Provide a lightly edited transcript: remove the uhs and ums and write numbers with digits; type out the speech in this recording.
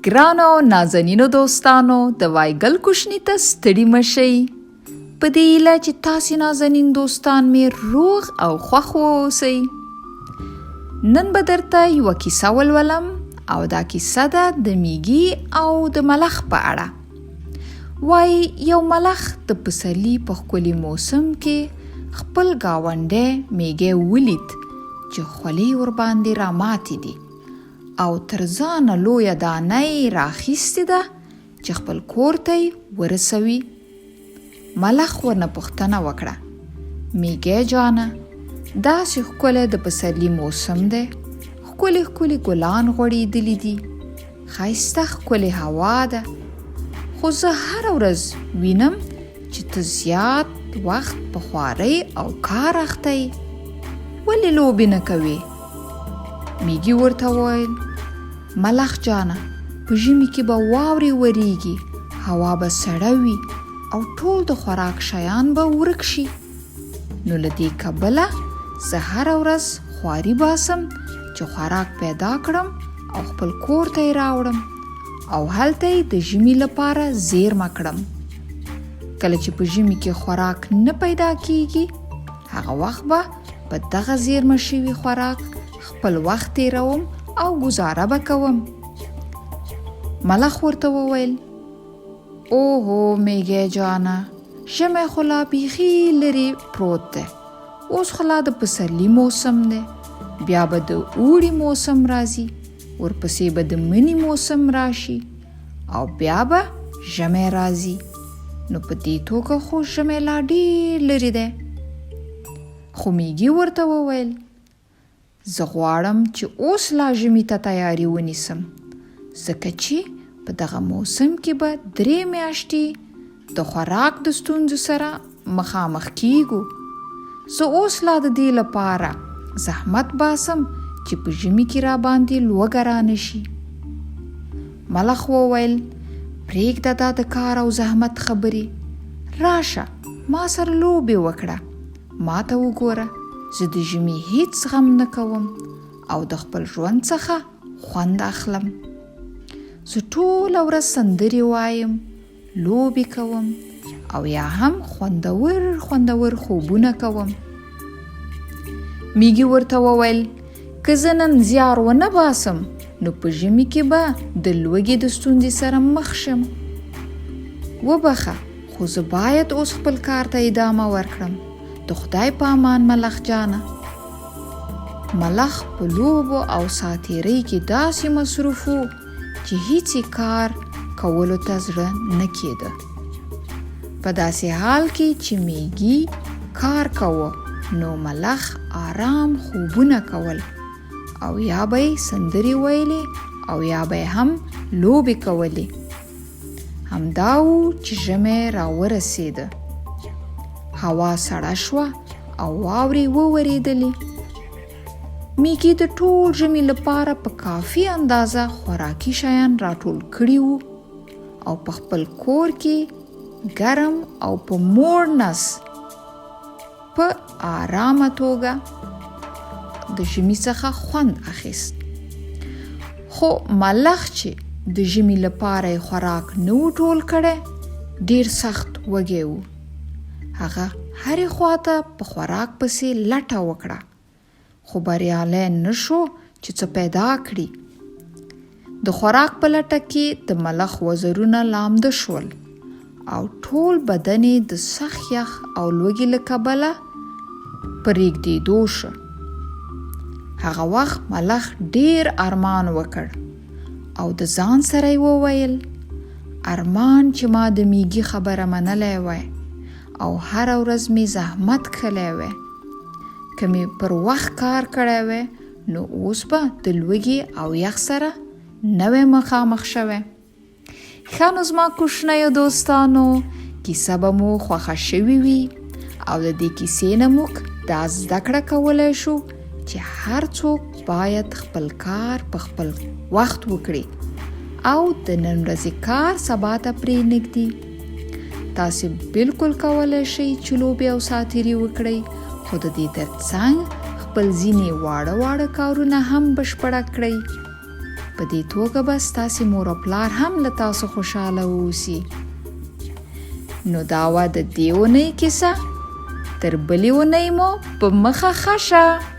ګرانو نازنینو دوستانو د وایګل کوشنی ته ستړي مشئ. په دې هیله چې تاسې نازنین دوستان مې روغ او خوښ واوسئ. نن به درته یوه کیسه ولولم او دا کیسه ده د مېږي او د ملخ په اړه. وایي یو ملخ د پسرلي په ښکلي موسم کې خپل ګاونډی مېږی ولید چې خولې ورباندې راماتې دي او تر ځانه لویه دانه یې راخیستې ده چې خپل کور ته یې ورسوي. ملخ ورنه پوښتنه وکړه: مېږی جانه، داسې ښکلی د پسرلي موسم دی، ښکلي ښکلي ګلان غوړېدلي دي، ښایسته ښکلې هوا ده، خو زه هره ورځ وینم چې ته زیات وخت په خوارۍ او کار اخته یې، ولې لوبې نه کوې؟ مېږي ورته وویل: ملخ جانه، په ژمي کې به واورې وریږي، هوا به سړه وي او ټول د خوراک شیان به ورک شي. نو له دې کبله زه هره ورځ خواري باسم چې خوراک پیدا کړم او خپل کور ته یې راوړم او هلته یې د ژمي لپاره زیرمه کړم. کله چې په ژمي کې خوراک نه پیدا کیږي، هغه وخت به په دغه زیرمه شوي خوراک خپل وخت تیروم او گزاره به کوم. ملخ ورته وویل: اوهو مېږی جانه، ژمی خو لا بیخي لرې پروت دی، اوس خو لا د پسرلي موسم دی، بیا به د اوړي موسم راځي، ورپسې به د مني موسم راشي او بیا به ژمی راځي. نو په دې توګه خو ژمی لا ډېر لرې دی. خو مېږي ورته وویل: زه غواړم چې اوس لا ژمي ته تیاری ونیسم، ځکه چې په دغه موسم کې به 3 میاشتې د خوراک د ستونزو سره مخامخ کیږو. زه اوس لا د دې لپاره زحمت باسم چې په ژمي کې را باندې لوږه رانه شي. ملخ وویل: پرېږده دا د کار او زحمت خبرې، راشه ما سره لوبې وکړه، ما ته وګوره، زه د ژمي هیڅ غم نه کوم او د خپل ژوند څخه خوند اخلم. زه ټوله ورځ سندرې وایم، لوبې کوم او یا هم خوندور خوبونه کوم. مېږي ورته وویل: که زه نن زیار ونه باسم، نو په ژمي کې به د لوږې د ستونزې سره مخ شم. وبخه، خو زه باید اوس خپل کار ته ادامه ورکړم. د خدای په امان ملخ جانه. ملخ په لوبو او ساتیرۍ کې داسې مصروف و چې هیڅ کار کولو ته زړه نه کېده. په داسې حال کې چې مېږي کار کوه، نو ملخ آرام خوبونه کول او یا به یې سندرې ویلې او یا به هم لوبې کولې. همدا و چې ژمی راورسېده، هوا سړه شوه او واورې وورېدلې. مېږي د ټول ژمي لپاره په کافي اندازه خوراکي شیان راټول کړي وو او په خپل کور کې ګرم او په موړ نس په آرامه توګه د ژمي څخه خوند اخیست. خو ملخ چې د ژمي لپاره یې خوراک نه و ټول کړی، ډېر سخت وږی و. هغه هرې خواته په خوراک پسې لټه وکړه، خو بریالی نه شو چې څه پیدا کړي. د خوراک په لټه کې د ملخ وزرونه لامده شول او ټول بدن یې د سخت یخ او لوږې له کبله په رېږدېدو شو. هغه وخت ملخ ډېر ارمان وکړ او د ځان سره یې وویل: ارمان چې ما د مېږي خبره منلی وای او هر ورځ می زحمت کړی وای، که می پر وخت کار کړی وای، نو اوس به د لوږې او یخ سره نه وای مخامخ شوی. ښه نو زما کوشنیو دوستانو، کیسه به مو خوښه شوې وي او د دې کیسې نه موږ دا زده کړه کولی شو چې هر څوک باید خپل کار په خپل وخت وکړي او د نن ورځې کار سبا ته پرېنږدي. تاسو بالکل کولی شئ چې لوبې او ساتیري وکړئ، خو د دې ترڅنګ خپل ځینې واړه کارونه هم بشپړه کړئ. په دې توګه به ستاسې مور او پلار هم له تاسو خوشحاله واوسي. نو دا وه د دې اونۍ کیسه. تر بلې اونۍ مو په مخه ښه شه.